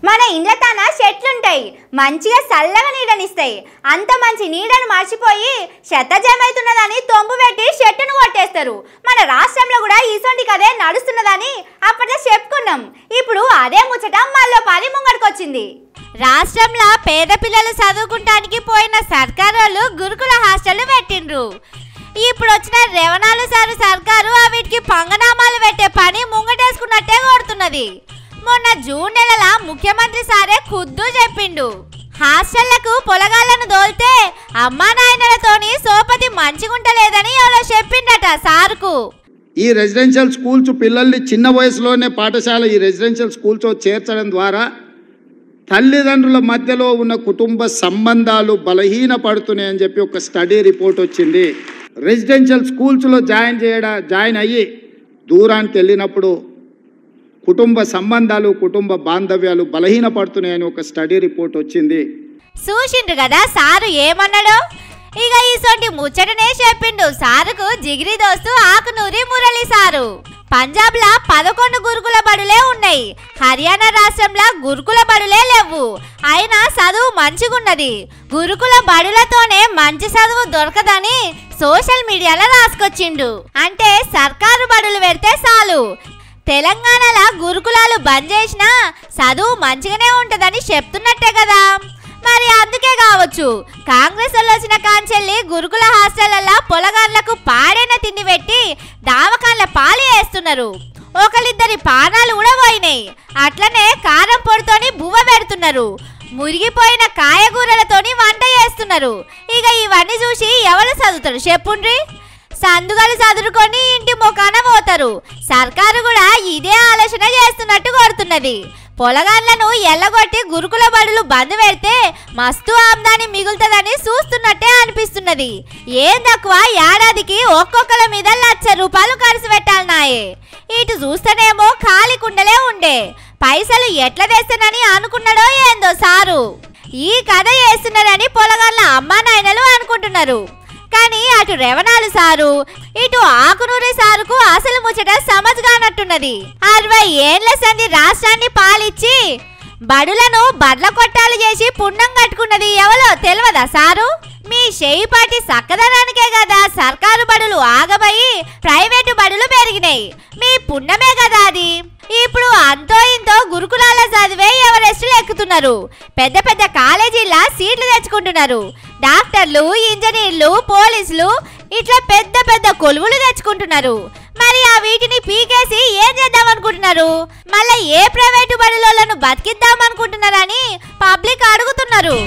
మన ఇండ్ల తాన చెట్లుంటాయి, మంచిగా చల్లగా నీడనిస్తాయి. అంత మంచి నీడను మర్చిపోయి చెత్త జమైతున్నదని తొంబు పెట్టి చెట్టును కొట్టేస్తారు. మన రాష్ట్రంలో కూడా ఈసొంటి కదే నడుస్తున్నదని అప్పట్లో చెప్పుకున్నాం. ఇప్పుడు అదే ముచ్చట మళ్ళీ 10 ముంగడికొచ్చింది. రాష్ట్రంలో పేద పిల్లలు చదువుకుంటానికి పోయిన సర్కారోళ్ళు గురుకుల హాస్టల్ పెట్టిండ్రు. ఇప్పుడు వచ్చిన రేవణాలు సారు సర్కారు వీటికి పంగనామాలు పెట్టే పని ముంగటేసుకున్నట్టే కొడుతున్నది. మొన్న జూన్ నెలల ముఖ్యమంత్రి సారే ఖుద్దు చెప్పిండు, హాస్టళ్లకు పొలగాళ్లను దోల్తే అమ్మా నాయనలతోని సోపతి మంచిగుంటలేదని ఎవరో చెప్పిండట సార్కు. ఈ రెసిడెన్షియల్ స్కూల్స్ పిల్లల్ని చిన్న వయసులోనే పాఠశాల ఈ రెసిడెన్షియల్ స్కూల్స్ చేర్చడం ద్వారా తల్లిదండ్రుల మధ్యలో ఉన్న కుటుంబ సంబంధాలు బలహీనపడుతున్నాయని చెప్పి ఒక స్టడీ రిపోర్ట్ వచ్చింది. రెసిడెన్షియల్ స్కూల్స్లో జాయిన్ అయ్యి దూరానికి వెళ్ళినప్పుడు కుటుంబ సంబంధాలు కుటుంబ బాంధవ్యాలు బలహీనపడుతున్నాయని ఒక స్టడీ రిపోర్ట్ వచ్చింది. చూసిండ్రు కదా సారు ఏమన్నాడో. ఇక ఈసోటి ముచ్చటనే చెప్పిండు సారుకు జిగిరి దోస్తు ఆకునూరి మురళి సారు. పంజాబ్ లా 11 గురుకుల బడులే ఉన్నాయి, హర్యానా రాష్ట్రంలో గురుకుల బడులే లేవు. అయినా చదువు మంచిగున్నది. గురుకుల బడులతోనే మంచి చదువు దొరకదని సోషల్ మీడియాలో రాసుకొచ్చిండు. అంటే సర్కారు బడులు పెడితే చాలు, తెలంగాణలో గురుకులాలు బంద్ చేసినా చదువు మంచిగానే ఉంటుందని చెప్తున్నట్టే కదా. మరి అందుకే కావచ్చు కాంగ్రెస్ వాళ్ళు వచ్చిన కాంచెల్లి గురుకుల హాస్టళ్లలో పొలగాళ్లకు పాడైన తిండి పెట్టి దావకాన్ల పాలు వేస్తున్నారు. ఒకరిద్దరి పానాలు కూడా పోయినాయి. అట్లనే కారం పొడితోని బువ్వ పెడుతున్నారు, మురిగిపోయిన కాయగూరలతోని వంట చేస్తున్నారు. ఇక ఇవన్నీ చూసి ఎవరు చదువుతారు చెప్పుండ్రి? సందుగలు చదువుకొని ఇంటి మొకాన పోతారు. సర్కారు కూడా ఇదే ఆలోచన చేస్తున్నట్టు కోరుతున్నది. పొలగాళ్లను ఎల్లగొట్టి గురుకుల బడులు బంద్ పెడితే మస్తు ఆమ్దాని మిగులుతుందని చూస్తున్నట్టే అనిపిస్తున్నది. ఏం తక్కువ ఏడాదికి ఒక్కొక్కల మీద 1,00,000 రూపాయలు ఖర్చు పెట్టాలన్నాయే. ఇటు చూస్తేనేమో ఖాళీ కుండలే ఉండే, పైసలు ఎట్లా తెస్తానని అనుకున్నాడో ఏందో సారు. ఈ కథ చేస్తున్నారని పొలగాళ్ల అమ్మా నాయనలు అనుకుంటున్నారు. కానీ అటు రేవణాలు సారు ఇటు ఆకునూరి సారుకు అసలు ముచ్చట సమజ్గానట్టున్నది. 60 ఏళ్ల సంది రాష్ట్రాన్ని పాలిచ్చి బడులను బడ్ల కొట్టాలు చేసి పుణ్యం కట్టుకున్నది ఎవరో తెలియదా సారు? మీ చేయిపాటి సక్కదనానికే కదా సర్కారు బడులు ఆగబోయి ప్రైవేటు బడులు పెరిగినాయి. మీ పుణ్యమే కదా అది. ఇప్పుడు అంతో ఇంతో గురుకులాల చదివే ఎవరెస్టులు ఎక్కుతున్నారు, పెద్ద పెద్ద కాలేజీల సీట్లు తెచ్చుకుంటున్నారు. డాక్టర్లు, ఇంజనీర్లు, పోలీసులు ఇట్లా పెద్ద పెద్ద కొలువులు తెచ్చుకుంటున్నారు. మరి ఆ వీటిని పీకేసి ఏం చేద్దాం అనుకుంటున్నారు? మళ్ళీ ఏ ప్రైవేటు బడులను బతికిద్దాం అనుకుంటున్నారని పబ్లిక్ అడుగుతున్నారు.